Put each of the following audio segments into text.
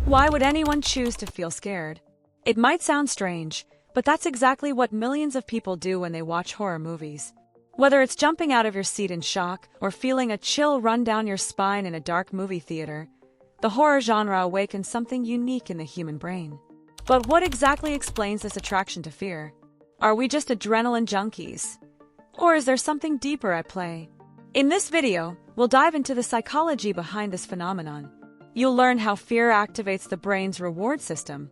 Why would anyone choose to feel scared? It might sound strange, but that's exactly what millions of people do when they watch horror movies. Whether it's jumping out of your seat in shock or feeling a chill run down your spine in a dark movie theater, the horror genre awakens something unique in the human brain. But what exactly explains this attraction to fear? Are we just adrenaline junkies? Or is there something deeper at play? In this video, we'll dive into the psychology behind this phenomenon. You'll learn how fear activates the brain's reward system,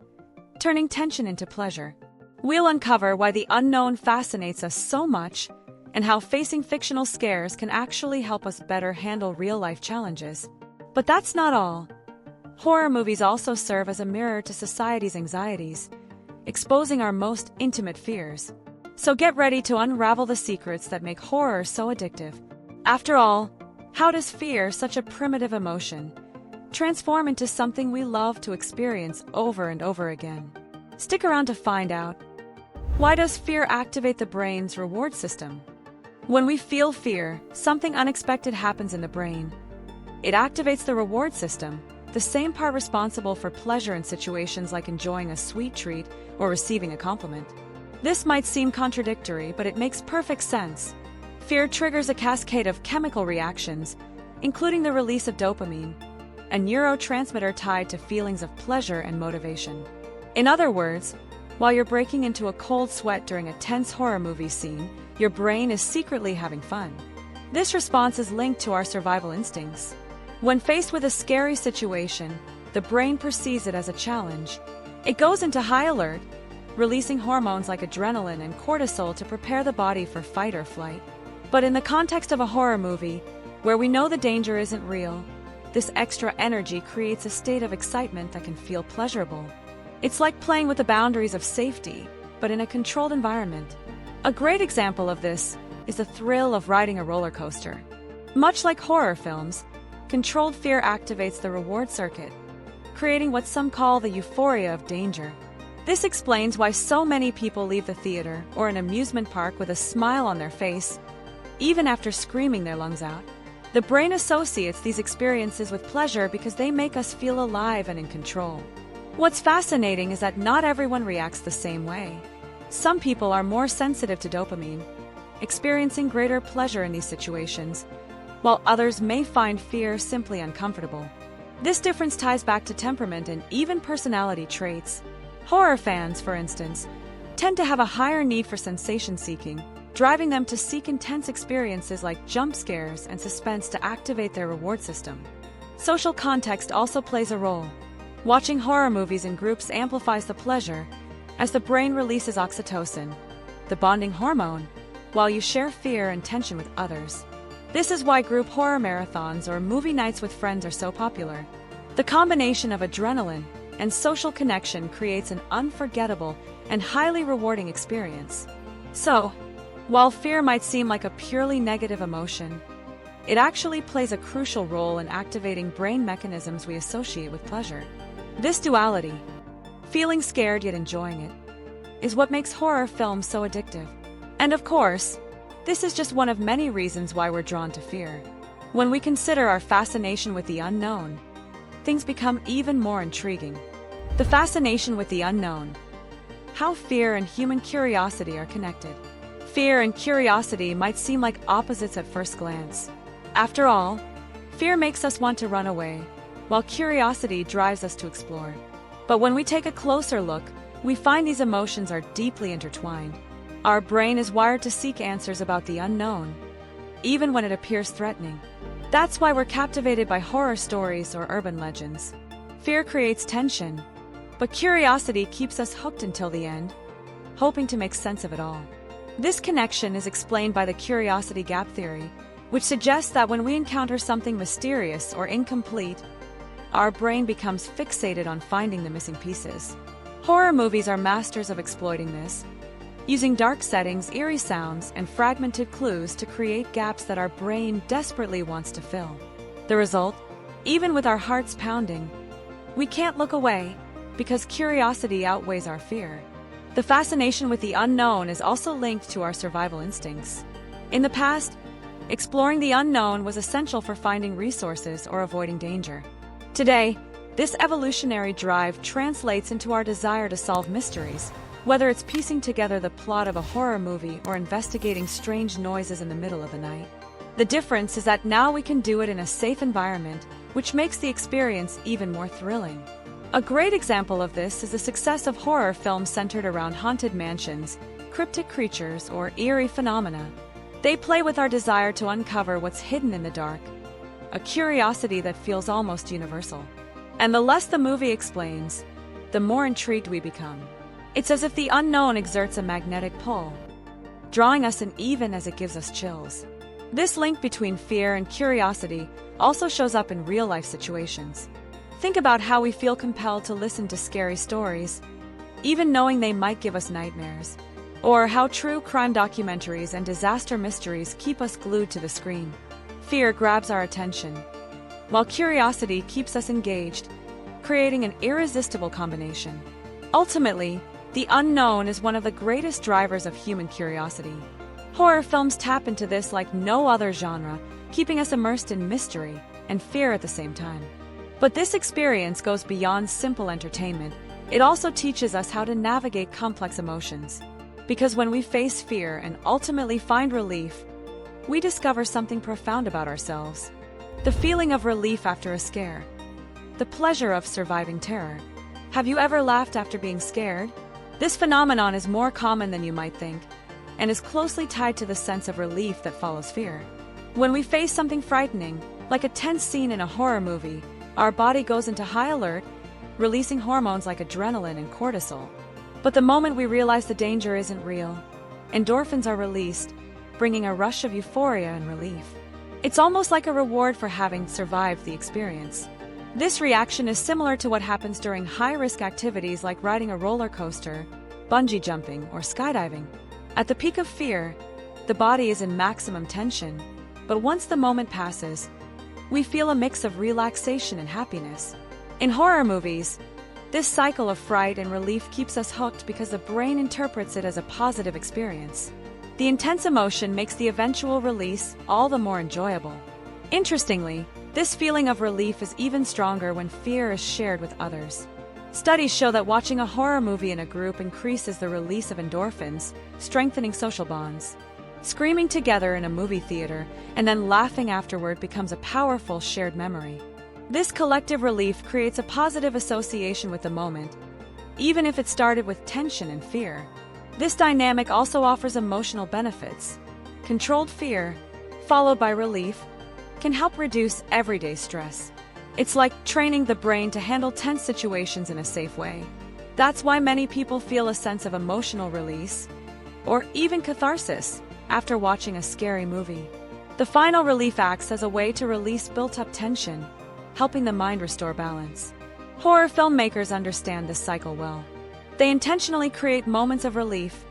turning tension into pleasure. We'll uncover why the unknown fascinates us so much and how facing fictional scares can actually help us better handle real-life challenges. But that's not all. Horror movies also serve as a mirror to society's anxieties, exposing our most intimate fears. So get ready to unravel the secrets that make horror so addictive. After all, how does fear, such a primitive emotion, transform into something we love to experience over and over again? Stick around to find out. Why does fear activate the brain's reward system? When we feel fear, something unexpected happens in the brain. It activates the reward system, the same part responsible for pleasure in situations like enjoying a sweet treat or receiving a compliment. This might seem contradictory, but it makes perfect sense. Fear triggers a cascade of chemical reactions, including the release of dopamine, a neurotransmitter tied to feelings of pleasure and motivation. In other words, while you're breaking into a cold sweat during a tense horror movie scene, your brain is secretly having fun. This response is linked to our survival instincts. When faced with a scary situation, the brain perceives it as a challenge. It goes into high alert, releasing hormones like adrenaline and cortisol to prepare the body for fight or flight. But in the context of a horror movie, where we know the danger isn't real, this extra energy creates a state of excitement that can feel pleasurable. It's like playing with the boundaries of safety, but in a controlled environment. A great example of this is the thrill of riding a roller coaster. Much like horror films, controlled fear activates the reward circuit, creating what some call the euphoria of danger. This explains why so many people leave the theater or an amusement park with a smile on their face, even after screaming their lungs out. The brain associates these experiences with pleasure because they make us feel alive and in control. What's fascinating is that not everyone reacts the same way. Some people are more sensitive to dopamine, experiencing greater pleasure in these situations, while others may find fear simply uncomfortable. This difference ties back to temperament and even personality traits. Horror fans, for instance, tend to have a higher need for sensation-seeking, driving them to seek intense experiences like jump scares and suspense to activate their reward system. Social context also plays a role. Watching horror movies in groups amplifies the pleasure, as the brain releases oxytocin, the bonding hormone, while you share fear and tension with others. This is why group horror marathons or movie nights with friends are so popular. The combination of adrenaline and social connection creates an unforgettable and highly rewarding experience. So, while fear might seem like a purely negative emotion, it actually plays a crucial role in activating brain mechanisms we associate with pleasure. This duality, feeling scared yet enjoying it, is what makes horror films so addictive. And of course, this is just one of many reasons why we're drawn to fear. When we consider our fascination with the unknown, things become even more intriguing. The fascination with the unknown. How fear and human curiosity are connected. Fear and curiosity might seem like opposites at first glance. After all, fear makes us want to run away, while curiosity drives us to explore. But when we take a closer look, we find these emotions are deeply intertwined. Our brain is wired to seek answers about the unknown, even when it appears threatening. That's why we're captivated by horror stories or urban legends. Fear creates tension, but curiosity keeps us hooked until the end, hoping to make sense of it all. This connection is explained by the curiosity gap theory, which suggests that when we encounter something mysterious or incomplete, our brain becomes fixated on finding the missing pieces. Horror movies are masters of exploiting this, using dark settings, eerie sounds, and fragmented clues to create gaps that our brain desperately wants to fill. The result? Even with our hearts pounding, we can't look away because curiosity outweighs our fear. The fascination with the unknown is also linked to our survival instincts. In the past, exploring the unknown was essential for finding resources or avoiding danger. Today, This evolutionary drive translates into our desire to solve mysteries, whether it's piecing together the plot of a horror movie or investigating strange noises in the middle of the night. The difference is that now we can do it in a safe environment, which makes the experience even more thrilling. A great example of this is the success of horror films centered around haunted mansions, cryptic creatures, or eerie phenomena. They play with our desire to uncover what's hidden in the dark, a curiosity that feels almost universal. And the less the movie explains, the more intrigued we become. It's as if the unknown exerts a magnetic pull, drawing us in even as it gives us chills. This link between fear and curiosity also shows up in real-life situations. Think about how we feel compelled to listen to scary stories, even knowing they might give us nightmares. Or how true crime documentaries and disaster mysteries keep us glued to the screen. Fear grabs our attention, while curiosity keeps us engaged, creating an irresistible combination. Ultimately, the unknown is one of the greatest drivers of human curiosity. Horror films tap into this like no other genre, keeping us immersed in mystery and fear at the same time. But this experience goes beyond simple entertainment. It also teaches us how to navigate complex emotions. Because when we face fear and ultimately find relief, we discover something profound about ourselves. The feeling of relief after a scare. The pleasure of surviving terror. Have you ever laughed after being scared? This phenomenon is more common than you might think, and is closely tied to the sense of relief that follows fear. When we face something frightening, like a tense scene in a horror movie, our body goes into high alert, releasing hormones like adrenaline and cortisol. But the moment we realize the danger isn't real, endorphins are released, bringing a rush of euphoria and relief. It's almost like a reward for having survived the experience. This reaction is similar to what happens during high-risk activities like riding a roller coaster, bungee jumping, or skydiving. At the peak of fear, the body is in maximum tension, but once the moment passes, we feel a mix of relaxation and happiness. In horror movies, this cycle of fright and relief keeps us hooked because the brain interprets it as a positive experience. The intense emotion makes the eventual release all the more enjoyable. Interestingly, this feeling of relief is even stronger when fear is shared with others. Studies show that watching a horror movie in a group increases the release of endorphins, strengthening social bonds. Screaming together in a movie theater and then laughing afterward becomes a powerful shared memory. This collective relief creates a positive association with the moment, even if it started with tension and fear. This dynamic also offers emotional benefits. Controlled fear, followed by relief, can help reduce everyday stress. It's like training the brain to handle tense situations in a safe way. That's why many people feel a sense of emotional release, or even catharsis, after watching a scary movie. The final relief acts as a way to release built-up tension, helping the mind restore balance. Horror filmmakers understand this cycle well. They intentionally create moments of relief,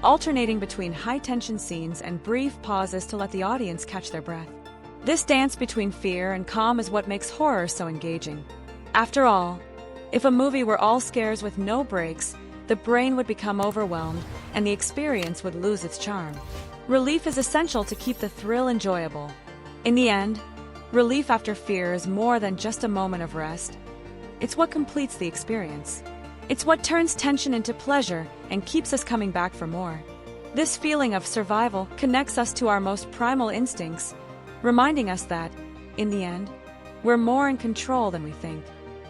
alternating between high-tension scenes and brief pauses to let the audience catch their breath. This dance between fear and calm is what makes horror so engaging. After all, if a movie were all scares with no breaks, the brain would become overwhelmed and the experience would lose its charm. Relief is essential to keep the thrill enjoyable. In the end, relief after fear is more than just a moment of rest. It's what completes the experience. It's what turns tension into pleasure and keeps us coming back for more. This feeling of survival connects us to our most primal instincts, reminding us that, in the end, we're more in control than we think.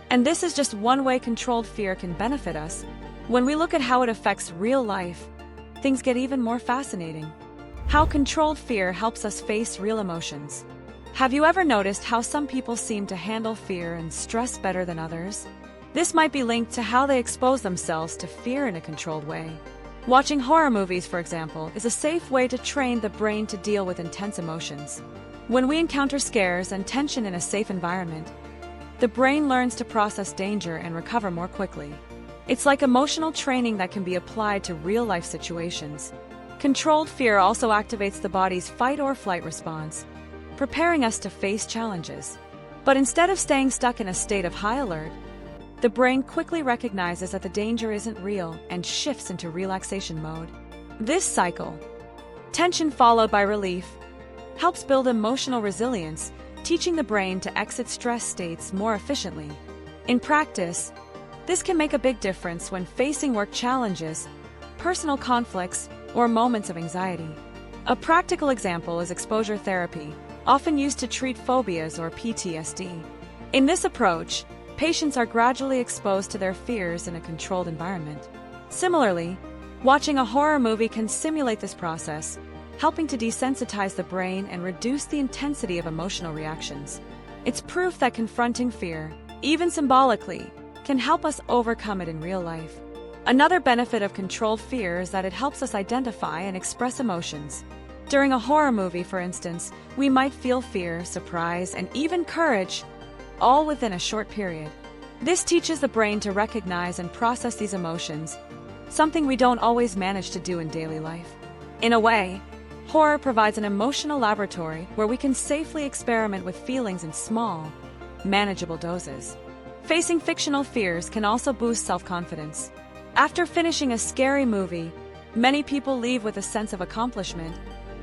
And this is just one way controlled fear can benefit us. When we look at how it affects real life, things get even more fascinating. How controlled fear helps us face real emotions. Have you ever noticed how some people seem to handle fear and stress better than others? This might be linked to how they expose themselves to fear in a controlled way. Watching horror movies, for example, is a safe way to train the brain to deal with intense emotions. When we encounter scares and tension in a safe environment, the brain learns to process danger and recover more quickly. It's like emotional training that can be applied to real-life situations. Controlled fear also activates the body's fight or flight response, preparing us to face challenges. But instead of staying stuck in a state of high alert, the brain quickly recognizes that the danger isn't real and shifts into relaxation mode. This cycle, tension followed by relief, helps build emotional resilience, teaching the brain to exit stress states more efficiently. In practice, this can make a big difference when facing work challenges, personal conflicts, or moments of anxiety. A practical example is exposure therapy, often used to treat phobias or PTSD. In this approach, patients are gradually exposed to their fears in a controlled environment. Similarly, watching a horror movie can simulate this process, helping to desensitize the brain and reduce the intensity of emotional reactions. It's proof that confronting fear, even symbolically, can help us overcome it in real life. Another benefit of controlled fear is that it helps us identify and express emotions. During a horror movie, for instance, we might feel fear, surprise, and even courage, all within a short period. This teaches the brain to recognize and process these emotions, something we don't always manage to do in daily life. In a way, horror provides an emotional laboratory where we can safely experiment with feelings in small, manageable doses. Facing fictional fears can also boost self-confidence. After finishing a scary movie, many people leave with a sense of accomplishment,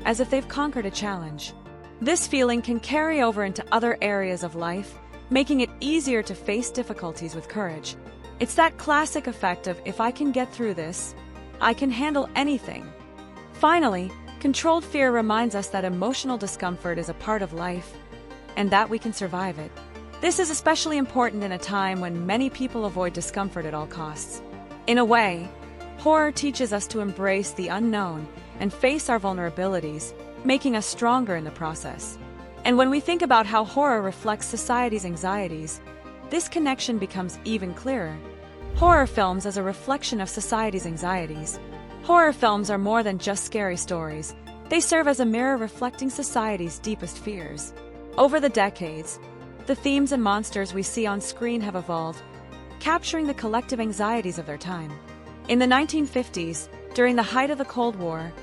as if they've conquered a challenge. This feeling can carry over into other areas of life, making it easier to face difficulties with courage. It's that classic effect of, if I can get through this, I can handle anything. Finally, controlled fear reminds us that emotional discomfort is a part of life, and that we can survive it. This is especially important in a time when many people avoid discomfort at all costs. In a way, horror teaches us to embrace the unknown and face our vulnerabilities, making us stronger in the process. And when we think about how horror reflects society's anxieties, this connection becomes even clearer. Horror films as a reflection of society's anxieties. Horror films are more than just scary stories. They serve as a mirror reflecting society's deepest fears. Over the decades, the themes and monsters we see on screen have evolved, capturing the collective anxieties of their time. In the 1950s, during the height of the Cold War,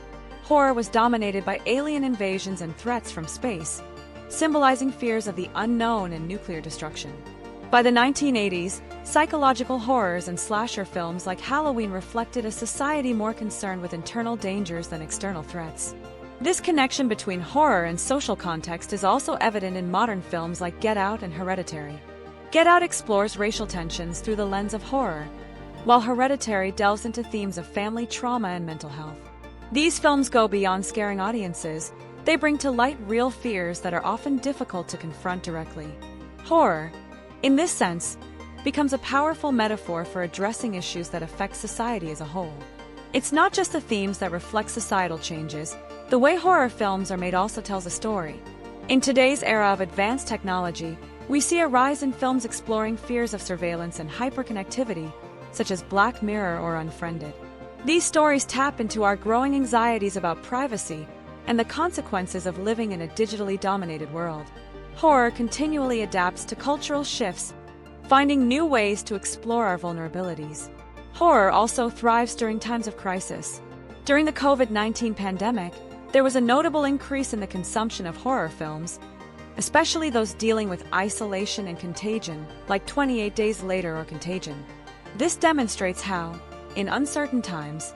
horror was dominated by alien invasions and threats from space, symbolizing fears of the unknown and nuclear destruction. By the 1980s, psychological horrors and slasher films like Halloween reflected a society more concerned with internal dangers than external threats. This connection between horror and social context is also evident in modern films like Get Out and Hereditary. Get Out explores racial tensions through the lens of horror, while Hereditary delves into themes of family trauma and mental health. These films go beyond scaring audiences. They bring to light real fears that are often difficult to confront directly. Horror, in this sense, becomes a powerful metaphor for addressing issues that affect society as a whole. It's not just the themes that reflect societal changes. The way horror films are made also tells a story. In today's era of advanced technology, we see a rise in films exploring fears of surveillance and hyperconnectivity, such as Black Mirror or Unfriended. These stories tap into our growing anxieties about privacy and the consequences of living in a digitally dominated world. Horror continually adapts to cultural shifts, finding new ways to explore our vulnerabilities. Horror also thrives during times of crisis. During the COVID-19 pandemic, there was a notable increase in the consumption of horror films, especially those dealing with isolation and contagion, like 28 Days Later or Contagion. This demonstrates how, in uncertain times,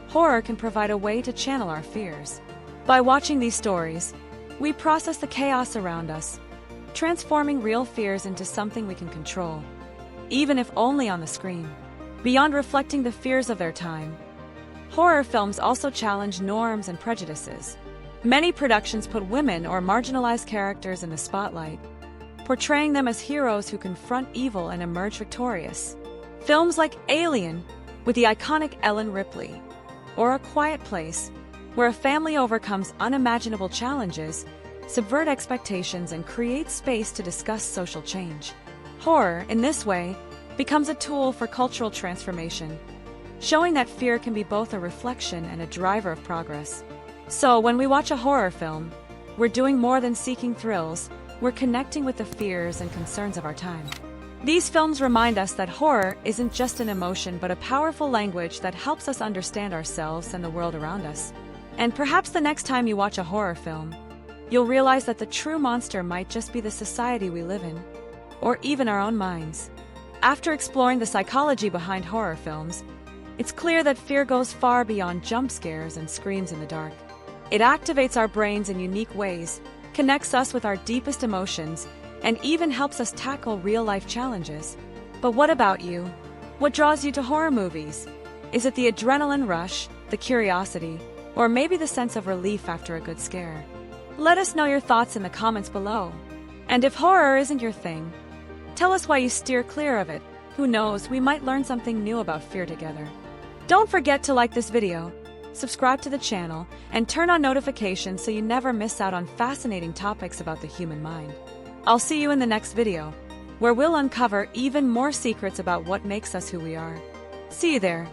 horror can provide a way to channel our fears. By watching these stories, we process the chaos around us, transforming real fears into something we can control, even if only on the screen. Beyond reflecting the fears of their time, horror films also challenge norms and prejudices. Many productions put women or marginalized characters in the spotlight, portraying them as heroes who confront evil and emerge victorious. Films like Alien, with the iconic Ellen Ripley, or A Quiet Place, where a family overcomes unimaginable challenges, subvert expectations and create space to discuss social change. Horror, in this way, becomes a tool for cultural transformation, showing that fear can be both a reflection and a driver of progress. So, when we watch a horror film, we're doing more than seeking thrills, we're connecting with the fears and concerns of our time. These films remind us that horror isn't just an emotion but a powerful language that helps us understand ourselves and the world around us. And perhaps the next time you watch a horror film, you'll realize that the true monster might just be the society we live in, or even our own minds. After exploring the psychology behind horror films, it's clear that fear goes far beyond jump scares and screams in the dark. It activates our brains in unique ways, connects us with our deepest emotions, and even helps us tackle real-life challenges. But what about you? What draws you to horror movies? Is it the adrenaline rush, the curiosity, or maybe the sense of relief after a good scare? Let us know your thoughts in the comments below. And if horror isn't your thing, tell us why you steer clear of it. Who knows, we might learn something new about fear together. Don't forget to like this video, subscribe to the channel, and turn on notifications so you never miss out on fascinating topics about the human mind. I'll see you in the next video, where we'll uncover even more secrets about what makes us who we are. See you there.